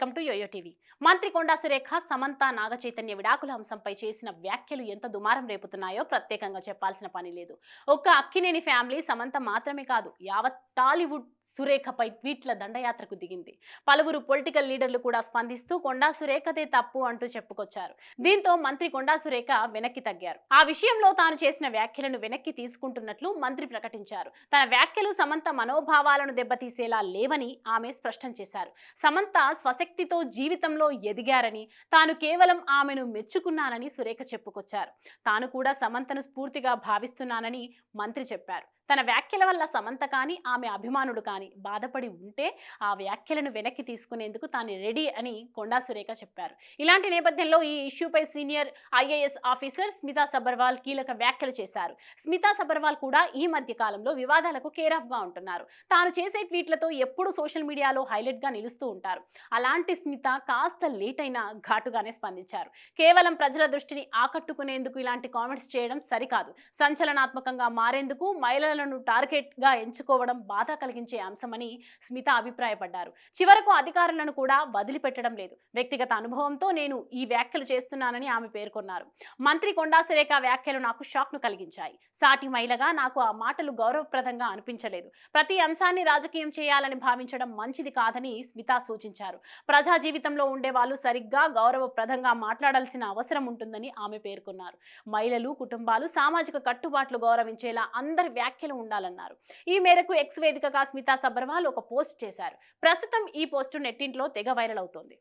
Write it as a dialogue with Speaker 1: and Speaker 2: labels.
Speaker 1: Welcome to yo-yo TV. మంత్రి కొండా సురేఖ, సమంత, నాగచైతన్య విడాకుల అంశంపై చేసిన వ్యాఖ్యలు ఎంత దుమారం రేపుతున్నాయో ప్రత్యేకంగా చెప్పాల్సిన పని లేదు. ఒక్క అక్కినేని ఫ్యామిలీ, సమంత మాత్రమే కాదు, యావత్ టాలీవుడ్ సురేఖపై ట్వీట్ల దండయాత్రకు దిగింది. పలువురు పొలిటికల్ లీడర్లు కూడా స్పందిస్తూ కొండా సురేఖదే తప్పు అంటూ చెప్పుకొచ్చారు. దీంతో మంత్రి కొండా సురేఖ వెనక్కి తగ్గారు. ఆ విషయంలో తాను చేసిన వ్యాఖ్యలను వెనక్కి తీసుకుంటున్నట్లు మంత్రి ప్రకటించారు. తన వ్యాఖ్యలు సమంత మనోభావాలను దెబ్బతీసేలా లేవని ఆమె స్పష్టం చేశారు. సమంత స్వశక్తితో జీవితంలో ఎదిగారని, తాను కేవలం ఆమెను మెచ్చుకున్నానని సురేఖ చెప్పుకొచ్చారు. తాను కూడా సమంతను స్ఫూర్తిగా భావిస్తున్నానని మంత్రి చెప్పారు. తన వ్యాఖ్యల వల్ల సమంత కానీ, ఆమె అభిమానులు కానీ బాధపడి ఉంటే ఆ వ్యాఖ్యలను వెనక్కి తీసుకునేందుకు తాను రెడీ అని కొండా సురేఖ చెప్పారు. ఇలాంటి నేపథ్యంలో ఈ ఇష్యూపై senior IAS officer Smita Sabharwal కీలక వ్యాఖ్యలు చేశారు. స్మితా సబర్వాల్ కూడా ఈ మధ్య కాలంలో వివాదాలకు కేర్ ఆఫ్ గా ఉంటున్నారు. తాను చేసే ట్వీట్లతో ఎప్పుడూ సోషల్ మీడియాలో హైలైట్ గా నిలుస్తూ ఉంటారు. అలాంటి స్మిత కాస్త లేట్ అయినా ఘాటుగానే స్పందించారు. కేవలం ప్రజల దృష్టిని ఆకట్టుకునేందుకు ఇలాంటి కామెంట్స్ చేయడం సరికాదు. సంచలనాత్మకంగా మారేందుకు మహిళలను టార్గెట్ గా ఎంచుకోవడం బాధ కలిగించే అంశమని స్మిత అభిప్రాయపడ్డారు. చివరకు అధికారులను కూడా వదిలిపెట్టడం లేదు. వ్యక్తిగత అనుభవంతో నేను ఈ వ్యాఖ్యలు చేస్తున్నానని ఆమె పేర్కొన్నారు. మంత్రి కొండా సురేఖ వ్యాఖ్యలు నాకు షాక్ ను కలిగించాయి. సాటి మహిళగా నాకు ఆ మాటలు గౌరవప్రదంగా అనిపించలేదు. ప్రతి అంశాన్ని రాజకీయం చేయాలని భావించడం మంచిది కాదని స్మిత సూచించారు. ప్రజా జీవితంలో ఉండే వాళ్ళు సరిగ్గా గౌరవప్రదంగా మాట్లాడాల్సిన అవసరం ఉంటుందని ఆమె పేర్కొన్నారు. మహిళలు, కుటుంబాలు, సామాజిక కట్టుబాట్లు గౌరవించేలా అందరి వ్యాఖ్యలు ఉండాలన్నారు. ఈ మేరకు ఎక్స్ వేదికగా స్మితా సబర్వాల్ ఒక పోస్ట్ చేశారు. ప్రస్తుతం ఈ పోస్టు నెట్టింట్లో తెగ వైరల్ అవుతోంది.